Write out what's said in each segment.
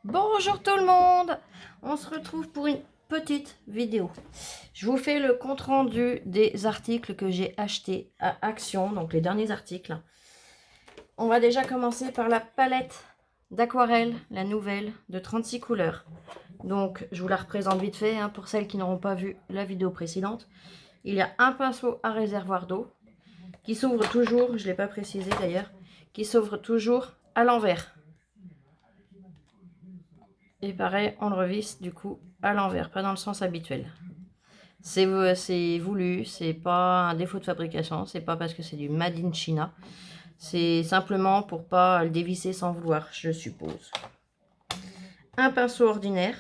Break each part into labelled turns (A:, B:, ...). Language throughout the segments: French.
A: Bonjour tout le monde, on se retrouve pour une petite vidéo. Je vous fais le compte rendu des articles que j'ai achetés à Action, donc les derniers articles. On va déjà commencer par la palette d'aquarelle, la nouvelle de 36 couleurs. Donc je vous la représente vite fait pour celles qui n'auront pas vu la vidéo précédente. Il y a un pinceau à réservoir d'eau qui s'ouvre toujours, je ne l'ai pas précisé d'ailleurs, qui s'ouvre toujours à l'envers. Et pareil, on le revisse du coup à l'envers, pas dans le sens habituel. C'est voulu, c'est pas un défaut de fabrication, c'est pas parce que c'est du Made in China. C'est simplement pour pas le dévisser sans vouloir, je suppose. Un pinceau ordinaire.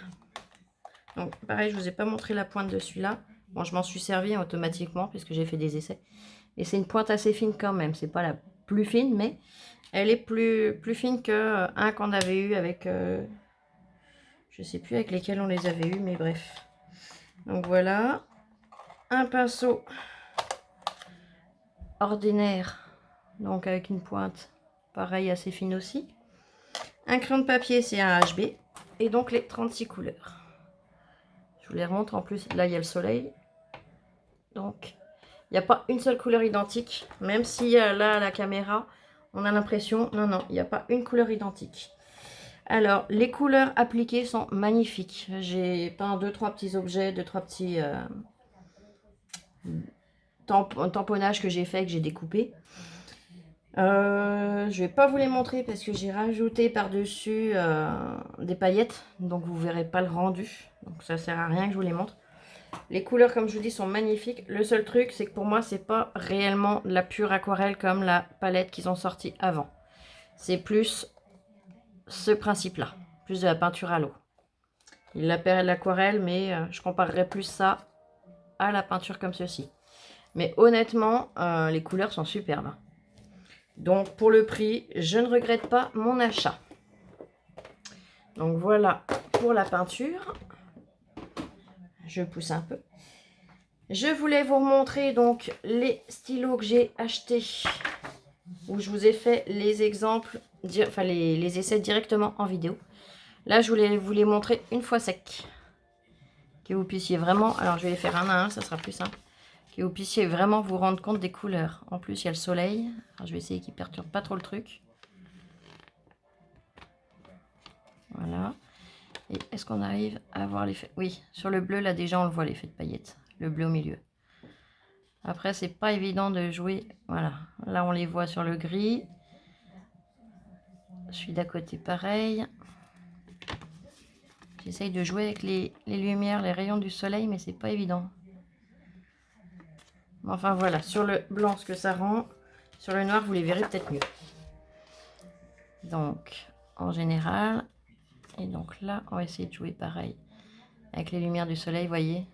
A: Donc pareil, je vous ai pas montré la pointe de celui-là. Bon, je m'en suis servi automatiquement puisque j'ai fait des essais. Et c'est une pointe assez fine quand même. C'est pas la plus fine, mais elle est plus fine que un qu'on avait eu avec... je sais plus avec lesquels on les avait eu, mais bref. Donc voilà. Un pinceau ordinaire, donc avec une pointe pareil assez fine aussi. Un crayon de papier, c'est un HB. Et donc les 36 couleurs. Je vous les remontre en plus. Là, il y a le soleil. Donc, il n'y a pas une seule couleur identique. Même si là, à la caméra, on a l'impression... Non, il n'y a pas une couleur identique. Alors, les couleurs appliquées sont magnifiques. J'ai peint 2-3 petits objets, 2-3 petits tamponnages que j'ai fait, que j'ai découpé. Je vais pas vous les montrer parce que j'ai rajouté par-dessus des paillettes. Donc, vous verrez pas le rendu. Donc, ça sert à rien que je vous les montre. Les couleurs, comme je vous dis, sont magnifiques. Le seul truc, c'est que pour moi, c'est pas réellement de la pure aquarelle comme la palette qu'ils ont sortie avant. C'est plus ce principe-là, plus de la peinture à l'eau. Il l'appelle l'aquarelle, mais je comparerais plus ça à la peinture comme ceci. Mais honnêtement, les couleurs sont superbes. Donc pour le prix, je ne regrette pas mon achat. Donc voilà pour la peinture. Je pousse un peu. Je voulais vous montrer donc les stylos que j'ai achetés, où je vous ai fait les exemples, enfin les essais directement en vidéo. Là, je voulais vous les montrer une fois secs, que vous puissiez vraiment, alors je vais les faire un à un, ça sera plus simple, que vous puissiez vraiment vous rendre compte des couleurs. En plus, il y a le soleil, alors je vais essayer qu'il ne perturbe pas trop le truc. Voilà. Et est-ce qu'on arrive à voir l'effet? Oui, sur le bleu, là déjà on le voit, l'effet de paillettes, le bleu au milieu. Après, c'est pas évident de jouer. Voilà, là on les voit sur le gris. Je suis d'à côté pareil. J'essaye de jouer avec les lumières, les rayons du soleil, mais c'est pas évident. Enfin voilà, sur le blanc ce que ça rend. Sur le noir, vous les verrez peut-être mieux. Donc, en général. Et donc là, on va essayer de jouer pareil. Avec les lumières du soleil, voyez.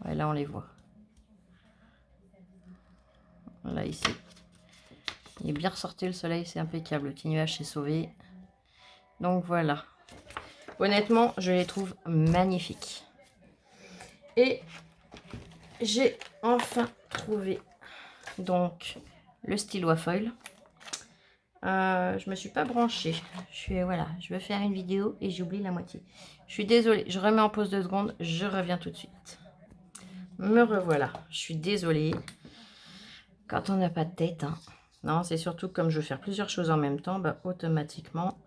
A: Ouais, là on les voit. Là, ici. Il est bien ressorti le soleil, c'est impeccable. Le petit nuage s'est sauvé. Donc voilà. Honnêtement, je les trouve magnifiques. Et j'ai enfin trouvé donc le stylo à foil. Je me suis pas branchée. Voilà, je veux faire une vidéo et j'oublie la moitié. Je suis désolée, je remets en pause 2 secondes, je reviens tout de suite. Me revoilà. Je suis désolée. Quand on n'a pas de tête, hein. Non, c'est surtout comme je veux faire plusieurs choses en même temps, bah, automatiquement,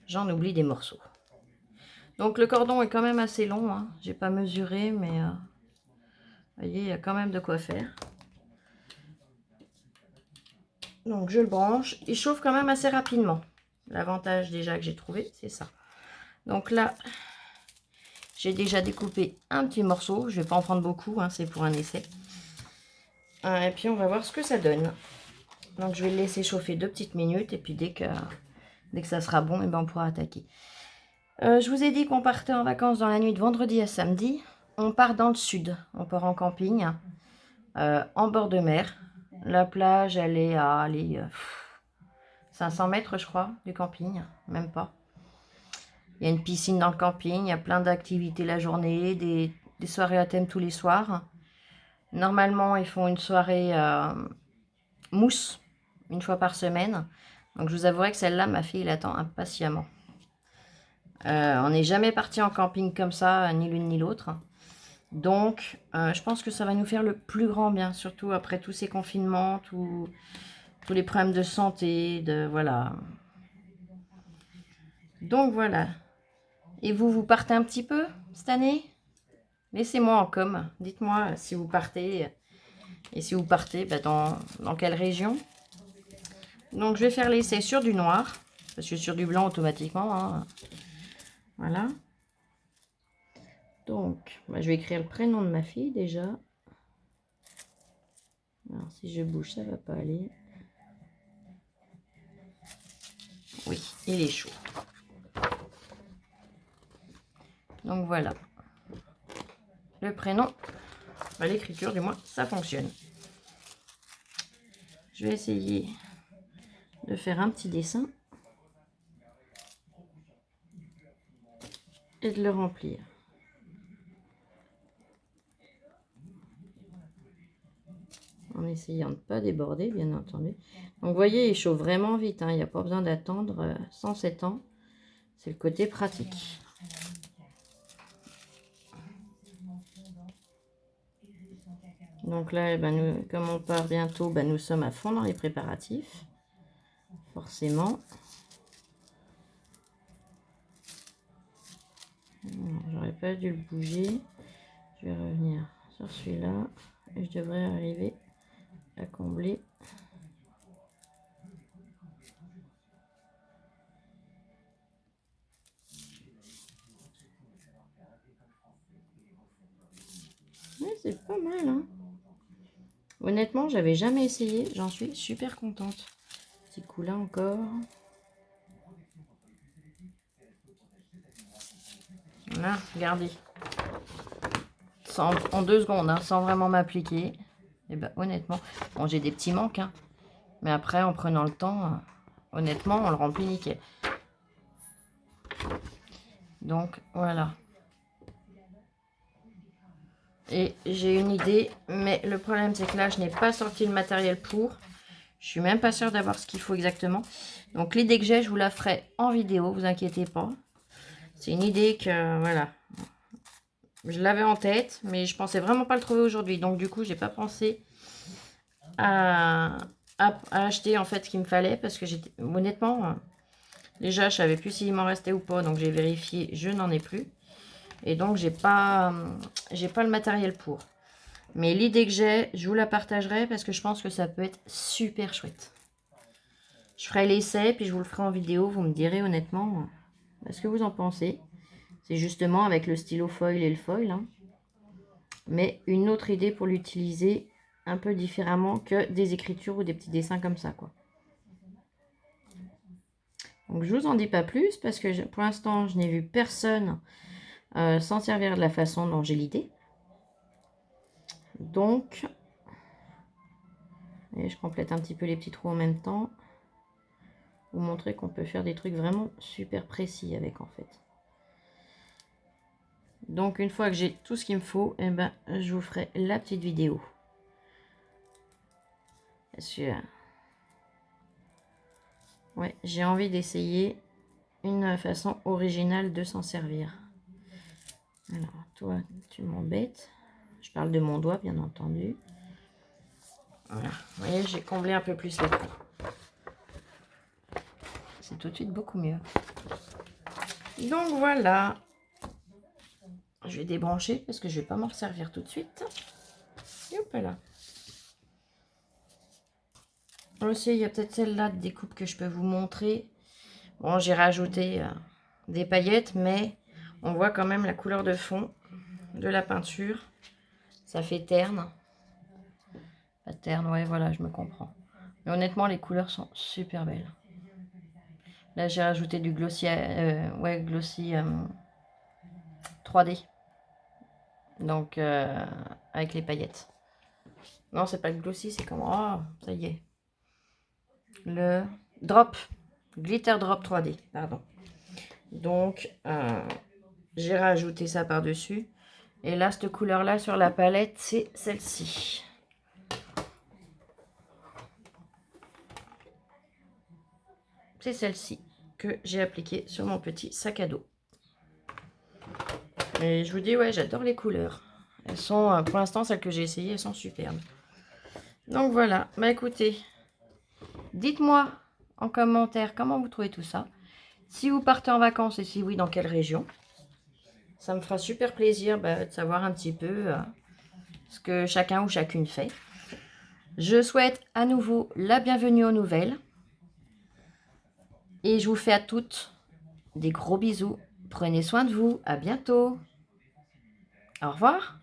A: j'en oublie des morceaux. Donc le cordon est quand même assez long, hein. J'ai pas mesuré, mais vous voyez, il y a quand même de quoi faire. Donc je le branche. Il chauffe quand même assez rapidement. L'avantage déjà que j'ai trouvé, c'est ça. Donc là, j'ai déjà découpé un petit morceau. Je vais pas en prendre beaucoup, hein, c'est pour un essai. Et puis on va voir ce que ça donne. Donc je vais le laisser chauffer 2 petites minutes. Et puis dès que ça sera bon, et ben on pourra attaquer. Je vous ai dit qu'on partait en vacances dans la nuit de vendredi à samedi. On part dans le sud. On part en camping, en bord de mer. La plage, elle est à 500 mètres, je crois, du camping. Même pas. Il y a une piscine dans le camping. Il y a plein d'activités la journée. Des soirées à thème tous les soirs. Normalement, ils font une soirée mousse une fois par semaine. Donc je vous avouerai que celle-là, ma fille l'attend impatiemment. On n'est jamais parti en camping comme ça, ni l'une ni l'autre. Donc je pense que ça va nous faire le plus grand bien, surtout après tous ces confinements, tous les problèmes de santé, voilà. Donc voilà. Et vous partez un petit peu cette année? Laissez-moi en com. Dites-moi si vous partez. Et si vous partez, bah, dans quelle région? Donc je vais faire l'essai sur du noir. Parce que sur du blanc automatiquement. Hein. Voilà. Donc, bah, je vais écrire le prénom de ma fille déjà. Alors si je bouge, ça va pas aller. Oui, il est chaud. Donc voilà. Le prénom, bah, l'écriture du moins, ça fonctionne. Je vais essayer de faire un petit dessin et de le remplir. En essayant de ne pas déborder, bien entendu. Donc vous voyez, il chauffe vraiment vite. Hein. Il n'y a pas besoin d'attendre 107 ans. C'est le côté pratique. Donc là, eh ben, nous, comme on part bientôt, ben, nous sommes à fond dans les préparatifs. Forcément. J'aurais pas dû le bouger. Je vais revenir sur celui-là. Et je devrais arriver à combler. Ouais, c'est pas mal, hein. Honnêtement, j'avais jamais essayé. J'en suis super contente. Petit coup là encore. Là, regardez. En 2 secondes, hein, sans vraiment m'appliquer. Et ben honnêtement, bon, j'ai des petits manques. Hein, mais après, en prenant le temps, honnêtement, on le remplit nickel. Donc, voilà. Et j'ai une idée, mais le problème, c'est que là, je n'ai pas sorti le matériel pour. Je suis même pas sûre d'avoir ce qu'il faut exactement. Donc, l'idée que j'ai, je vous la ferai en vidéo, vous inquiétez pas. C'est une idée que, voilà, je l'avais en tête, mais je pensais vraiment pas le trouver aujourd'hui. Donc, du coup, j'ai pas pensé à acheter, en fait, ce qu'il me fallait. Parce que, honnêtement, déjà, je savais plus s'il m'en restait ou pas. Donc, j'ai vérifié, je n'en ai plus. Et donc, j'ai pas le matériel pour. Mais l'idée que j'ai, je vous la partagerai parce que je pense que ça peut être super chouette. Je ferai l'essai, puis je vous le ferai en vidéo. Vous me direz honnêtement ce que vous en pensez. C'est justement avec le stylo foil et le foil. Hein. Mais une autre idée pour l'utiliser un peu différemment que des écritures ou des petits dessins comme ça, quoi. Donc je vous en dis pas plus parce que pour l'instant, je n'ai vu personne s'en servir de la façon dont j'ai l'idée. Donc, et je complète un petit peu les petits trous en même temps. Vous montrer qu'on peut faire des trucs vraiment super précis avec en fait. Donc une fois que j'ai tout ce qu'il me faut, eh ben, je vous ferai la petite vidéo. Parce que ouais, j'ai envie d'essayer une façon originale de s'en servir. Alors toi, tu m'embêtes. Je parle de mon doigt bien entendu. Voilà, vous voyez, j'ai comblé un peu plus les trous. C'est tout de suite beaucoup mieux. Donc voilà. Je vais débrancher parce que je vais pas m'en servir tout de suite. Et hop là. Aussi, il y a peut-être celle-là de découpe que je peux vous montrer. Bon, j'ai rajouté des paillettes, mais on voit quand même la couleur de fond de la peinture. Ça fait terne. Pas terne, ouais, voilà, je me comprends. Mais honnêtement, les couleurs sont super belles. Là, j'ai rajouté du glossy, ouais, glossy 3D. Donc, avec les paillettes. Non, c'est pas le glossy, c'est comment... Oh, ça y est. Le drop. Glitter drop 3D, pardon. Donc, j'ai rajouté ça par-dessus. Et là, cette couleur-là sur la palette, c'est celle-ci. c'est celle-ci que j'ai appliquée sur mon petit sac à dos. Et je vous dis, ouais, j'adore les couleurs. Elles sont, pour l'instant, celles que j'ai essayées, elles sont superbes. Donc voilà, bah écoutez, dites-moi en commentaire comment vous trouvez tout ça. Si vous partez en vacances et si oui, dans quelle région. Ça me fera super plaisir de savoir un petit peu ce que chacun ou chacune fait. Je souhaite à nouveau la bienvenue aux nouvelles. Et je vous fais à toutes des gros bisous. Prenez soin de vous. À bientôt. Au revoir.